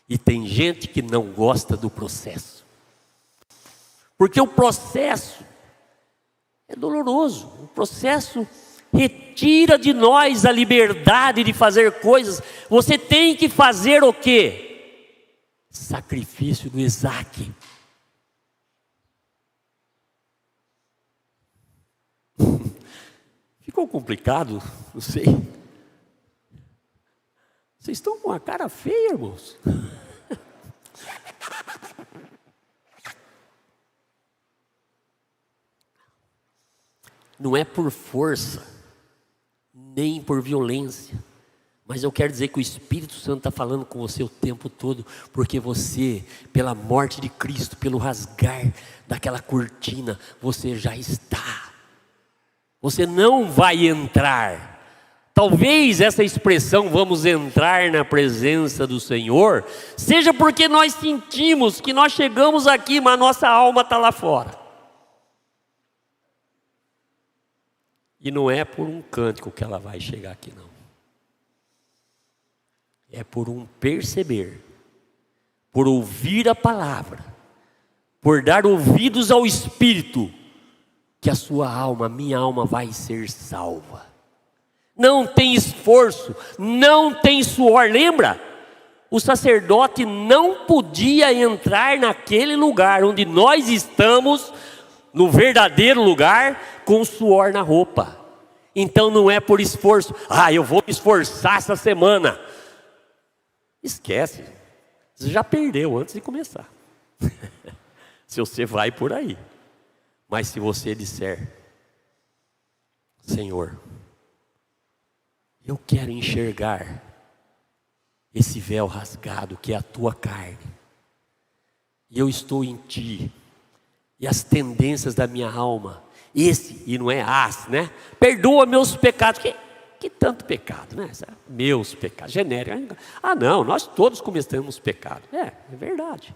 e tem gente que não gosta do processo. Porque o processo é doloroso. O processo retira de nós a liberdade de fazer coisas. Você tem que fazer o quê? Sacrifício do Isaac. Ficou complicado? Não sei. Vocês estão com a cara feia, irmãos. Não é por força, nem por violência, mas eu quero dizer que o Espírito Santo está falando com você o tempo todo, porque você, pela morte de Cristo, pelo rasgar daquela cortina, você já está. Você não vai entrar. Talvez essa expressão, vamos entrar na presença do Senhor, seja porque nós sentimos que nós chegamos aqui, mas nossa alma está lá fora. E não é por um cântico que ela vai chegar aqui, não. É por um perceber, por ouvir a palavra, por dar ouvidos ao Espírito, que a sua alma, a minha alma vai ser salva. Não tem esforço, não tem suor. Lembra? O sacerdote não podia entrar naquele lugar onde nós estamos, no verdadeiro lugar, com suor na roupa. Então não é por esforço. Eu vou me esforçar essa semana. Esquece. Você já perdeu antes de começar. Se você vai por aí. Mas se você disser: Senhor, eu quero enxergar esse véu rasgado que é a tua carne, e eu estou em ti, e as tendências da minha alma, e não é né? Perdoa meus pecados. Que tanto pecado, né? Meus pecados, genérico. Não, nós todos cometemos pecado. É verdade.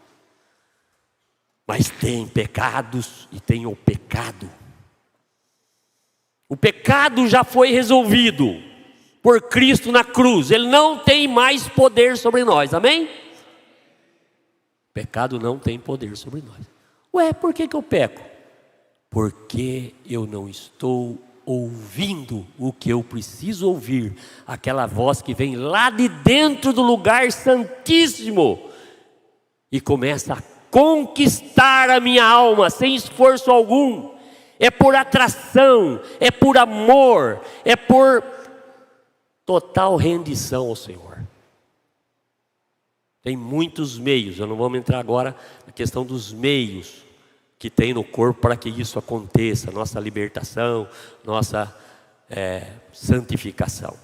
Mas tem pecados e tem o pecado. O pecado já foi resolvido por Cristo na cruz. Ele não tem mais poder sobre nós, amém? O pecado não tem poder sobre nós. Por que eu peco? Porque eu não estou ouvindo o que eu preciso ouvir, aquela voz que vem lá de dentro do lugar santíssimo e começa a conquistar a minha alma sem esforço algum. É por atração, é por amor, é por total rendição ao Senhor. Tem muitos meios, eu não vou entrar agora na questão dos meios que tem no corpo para que isso aconteça, nossa libertação, nossa santificação.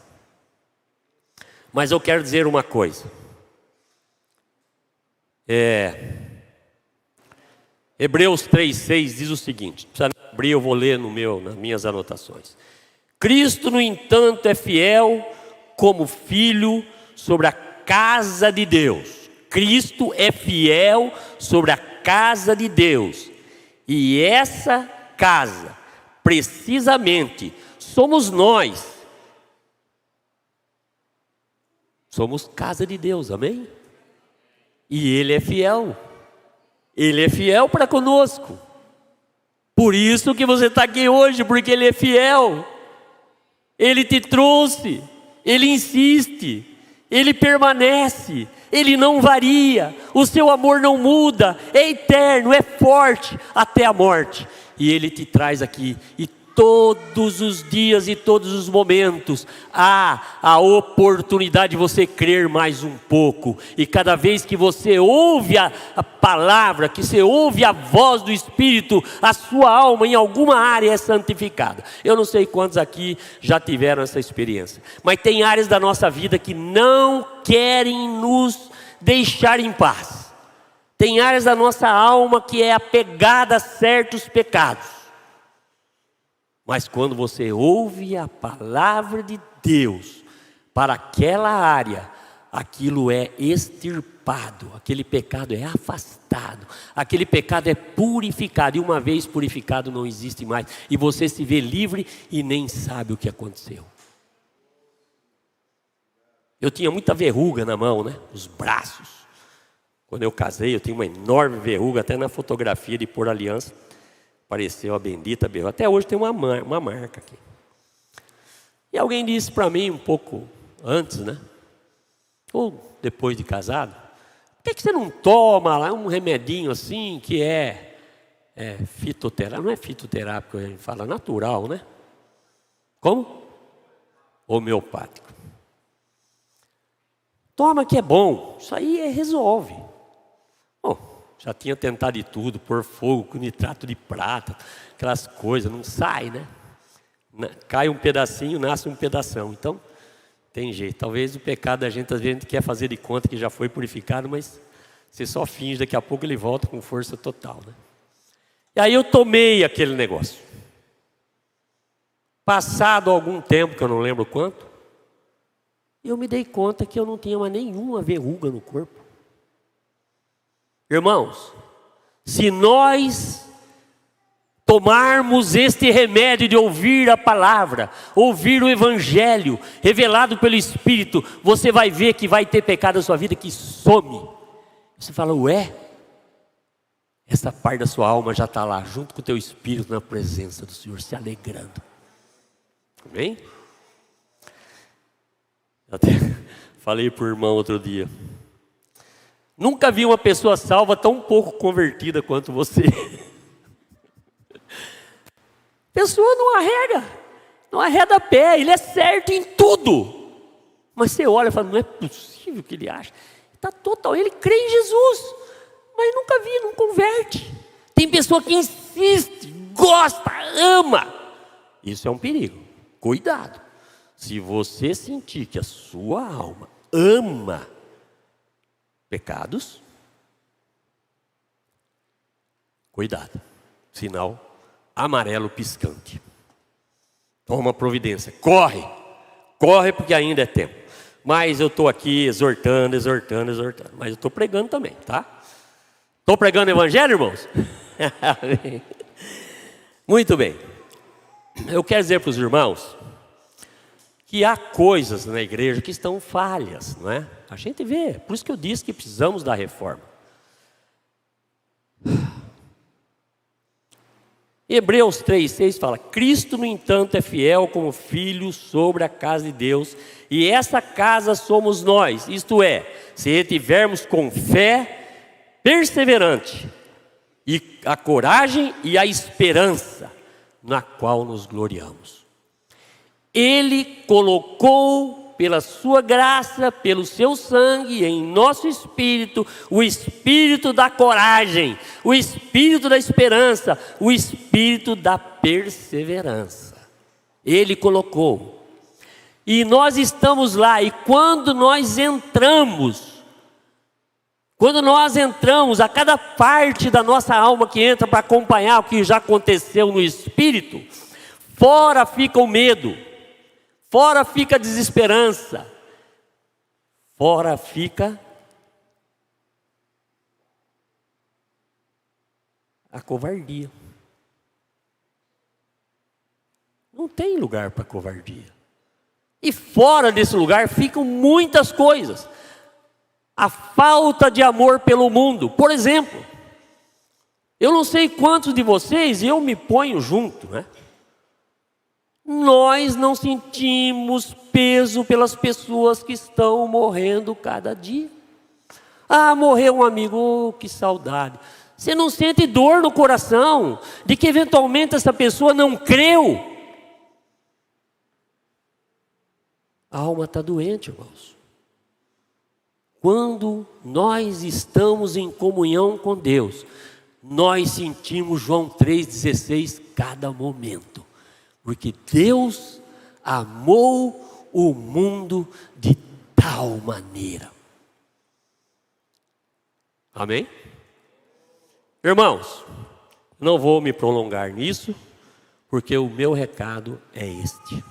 Mas eu quero dizer uma coisa. Hebreus 3,6 diz o seguinte, precisa abrir, eu vou ler nas minhas anotações. Cristo, no entanto, é fiel como filho sobre a casa de Deus. Cristo é fiel sobre a casa de Deus. E essa casa, precisamente, somos nós. Somos casa de Deus, amém? E Ele é fiel. Ele é fiel para conosco. Por isso que você está aqui hoje, porque Ele é fiel. Ele te trouxe, Ele insiste, Ele permanece, Ele não varia, o seu amor não muda, é eterno, é forte até a morte. E Ele te traz aqui, e todos os dias e todos os momentos há a oportunidade de você crer mais um pouco. E cada vez que você ouve a palavra, que você ouve a voz do Espírito, a sua alma em alguma área é santificada. Eu não sei quantos aqui já tiveram essa experiência, mas tem áreas da nossa vida que não querem nos deixar em paz. Tem áreas da nossa alma que é apegada a certos pecados. Mas quando você ouve a palavra de Deus para aquela área, aquilo é extirpado, aquele pecado é afastado, aquele pecado é purificado, e uma vez purificado não existe mais, e você se vê livre e nem sabe o que aconteceu. Eu tinha muita verruga na mão, né? Os braços. Quando eu casei, eu tinha uma enorme verruga, até na fotografia de pôr aliança. Apareceu a bendita verruga. Até hoje tem uma marca aqui. E alguém disse para mim um pouco antes, né? Ou depois de casado, por que você não toma lá um remedinho assim que é fitoterápico? Não é fitoterápico, a gente fala natural, né? Como? Homeopático. Toma que é bom. Isso aí resolve. Bom, já tinha tentado de tudo, pôr fogo com nitrato de prata, aquelas coisas, não sai, né? Cai um pedacinho, nasce um pedação. Então, tem jeito. Talvez o pecado da gente, às vezes a gente quer fazer de conta que já foi purificado, mas você só finge, daqui a pouco ele volta com força total, né? E aí eu tomei aquele negócio. Passado algum tempo, que eu não lembro quanto, eu me dei conta que eu não tinha mais nenhuma verruga no corpo. Irmãos, se nós tomarmos este remédio de ouvir a palavra, ouvir o Evangelho revelado pelo Espírito, você vai ver que vai ter pecado na sua vida que some. Você fala, ué, essa parte da sua alma já está lá, junto com o teu Espírito, na presença do Senhor, se alegrando. Amém? Até falei para o irmão outro dia, nunca vi uma pessoa salva tão pouco convertida quanto você. A pessoa não arreda pé, ele é certo em tudo. Mas você olha e fala, não é possível que ele acha. Está total, ele crê em Jesus, mas nunca vi, não converte. Tem pessoa que insiste, gosta, ama. Isso é um perigo, cuidado. Se você sentir que a sua alma ama pecados, cuidado, sinal amarelo piscante. Toma providência, corre porque ainda é tempo. Mas eu estou aqui exortando, mas eu estou pregando também, tá? Estou pregando o Evangelho, irmãos? Muito bem. Eu quero dizer para os irmãos que há coisas na igreja que estão falhas, não é? A gente vê, por isso que eu disse que precisamos da reforma. Hebreus 3,6 fala: Cristo, no entanto, é fiel como filho sobre a casa de Deus, e essa casa somos nós, isto é, se retivermos com fé perseverante, e a coragem e a esperança, na qual nos gloriamos. Ele colocou pela sua graça, pelo seu sangue, em nosso espírito, o espírito da coragem, o espírito da esperança, o espírito da perseverança. Ele colocou. E nós estamos lá, e quando nós entramos, a cada parte da nossa alma que entra para acompanhar o que já aconteceu no espírito, fora fica o medo, fora fica a desesperança, fora fica a covardia. Não tem lugar para covardia. E fora desse lugar ficam muitas coisas. A falta de amor pelo mundo. Por exemplo, eu não sei quantos de vocês, eu me ponho junto, né? Nós não sentimos peso pelas pessoas que estão morrendo cada dia. Ah, morreu um amigo, oh, que saudade. Você não sente dor no coração de que eventualmente essa pessoa não creu? A alma está doente, irmãos. Quando nós estamos em comunhão com Deus, nós sentimos João 3,16 cada momento. Porque Deus amou o mundo de tal maneira. Amém? Irmãos, não vou me prolongar nisso, porque o meu recado é este.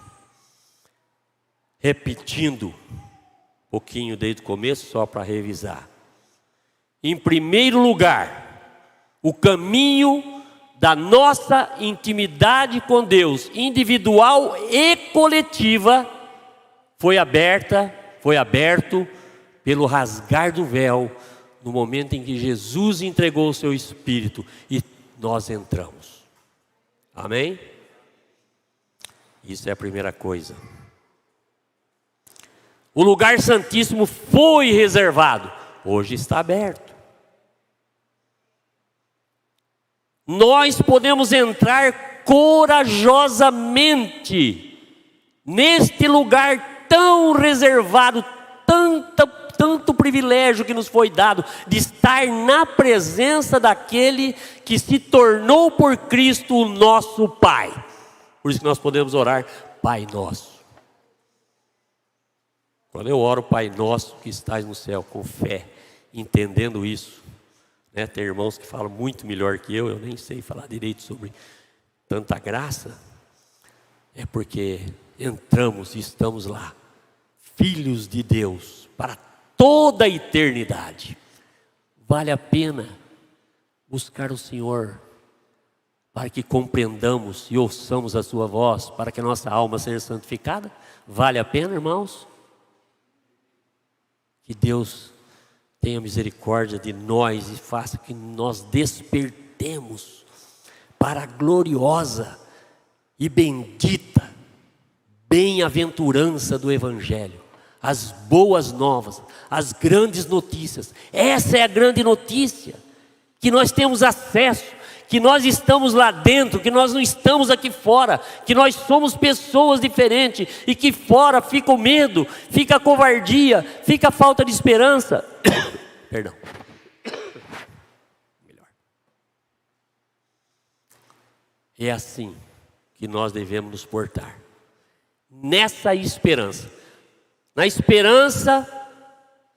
Repetindo um pouquinho desde o começo, só para revisar. Em primeiro lugar, o caminho da nossa intimidade com Deus, individual e coletiva, foi aberto pelo rasgar do véu, no momento em que Jesus entregou o seu Espírito e nós entramos. Amém? Isso é a primeira coisa. O lugar santíssimo foi reservado, hoje está aberto. Nós podemos entrar corajosamente neste lugar tão reservado, tanto privilégio que nos foi dado de estar na presença daquele que se tornou por Cristo o nosso Pai. Por isso que nós podemos orar, Pai Nosso. Quando eu oro, Pai Nosso que estás no céu, com fé, entendendo isso, né? Tem irmãos que falam muito melhor que eu nem sei falar direito sobre tanta graça, é porque entramos e estamos lá, filhos de Deus, para toda a eternidade. Vale a pena buscar o Senhor, para que compreendamos e ouçamos a sua voz, para que a nossa alma seja santificada? Vale a pena, irmãos? Que Deus tenha misericórdia de nós e faça que nós despertemos para a gloriosa e bendita bem-aventurança do Evangelho, as boas novas, as grandes notícias. Essa é a grande notícia, que nós temos acesso, que nós estamos lá dentro, que nós não estamos aqui fora, que nós somos pessoas diferentes e que fora fica o medo, fica a covardia, fica a falta de esperança. Perdão. Melhor. É assim que nós devemos nos portar. Nessa esperança, na esperança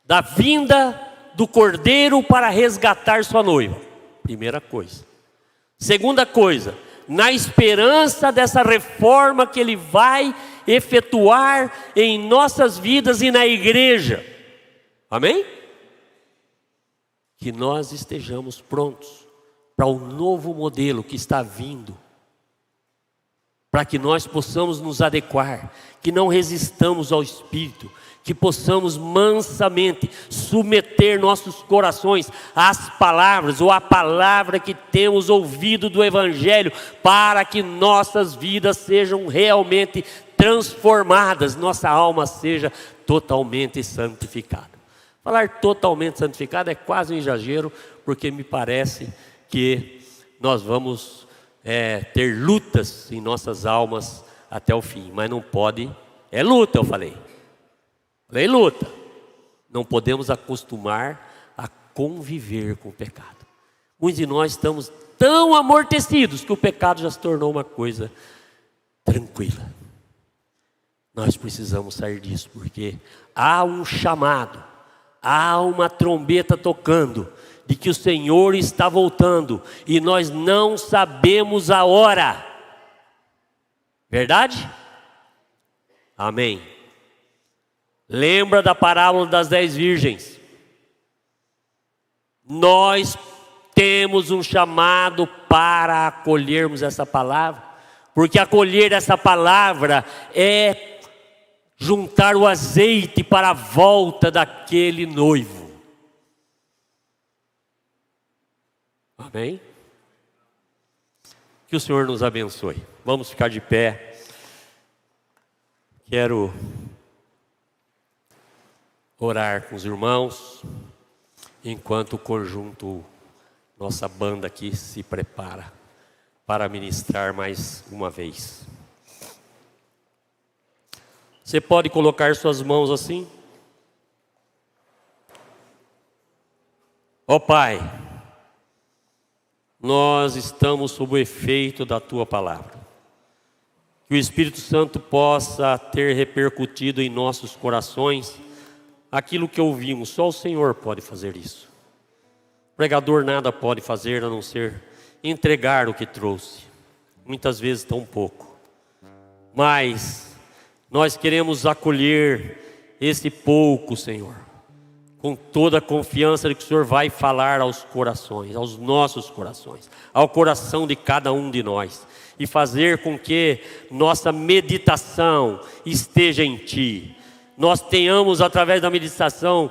da vinda do Cordeiro para resgatar sua noiva. Primeira coisa. Segunda coisa, na esperança dessa reforma que Ele vai efetuar em nossas vidas e na igreja. Amém? Que nós estejamos prontos para o novo modelo que está vindo. para que nós possamos nos adequar, que não resistamos ao Espírito, que possamos mansamente submeter nossos corações às palavras, ou à palavra que temos ouvido do Evangelho, para que nossas vidas sejam realmente transformadas, nossa alma seja totalmente santificada. Falar totalmente santificado é quase um exagero, porque me parece que nós vamos ter lutas em nossas almas até o fim, mas não pode, é luta, eu falei luta, não podemos acostumar a conviver com o pecado. Muitos de nós estamos tão amortecidos que o pecado já se tornou uma coisa tranquila. Nós precisamos sair disso, porque há um chamado, há uma trombeta tocando, de que o Senhor está voltando, e nós não sabemos a hora. Verdade? Amém. Lembra da parábola das 10 virgens? Nós temos um chamado para acolhermos essa palavra, porque acolher essa palavra é juntar o azeite para a volta daquele noivo. Amém? Que o Senhor nos abençoe. Vamos ficar de pé. Quero orar com os irmãos, enquanto o conjunto, nossa banda aqui se prepara para ministrar mais uma vez. Você pode colocar suas mãos assim? Ó Pai, nós estamos sob o efeito da Tua palavra. Que o Espírito Santo possa ter repercutido em nossos corações aquilo que ouvimos. Só o Senhor pode fazer isso. O pregador nada pode fazer a não ser entregar o que trouxe. Muitas vezes tão pouco. Mas nós queremos acolher esse pouco, Senhor, com toda a confiança de que o Senhor vai falar aos corações, aos nossos corações, ao coração de cada um de nós, e fazer com que nossa meditação esteja em Ti. Nós tenhamos, através da meditação,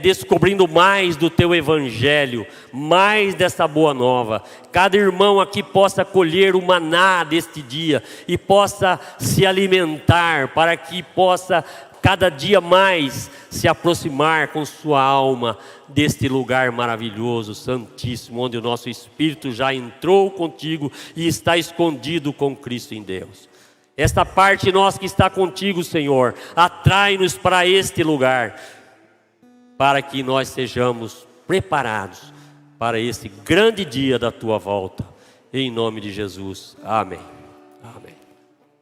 descobrindo mais do Teu Evangelho, mais dessa boa nova. Cada irmão aqui possa colher o maná deste dia e possa se alimentar, para que possa cada dia mais se aproximar com sua alma deste lugar maravilhoso, santíssimo, onde o nosso espírito já entrou contigo e está escondido com Cristo em Deus. Esta parte nossa que está contigo, Senhor, atrai-nos para este lugar, para que nós sejamos preparados para esse grande dia da Tua volta. Em nome de Jesus. Amém. Amém.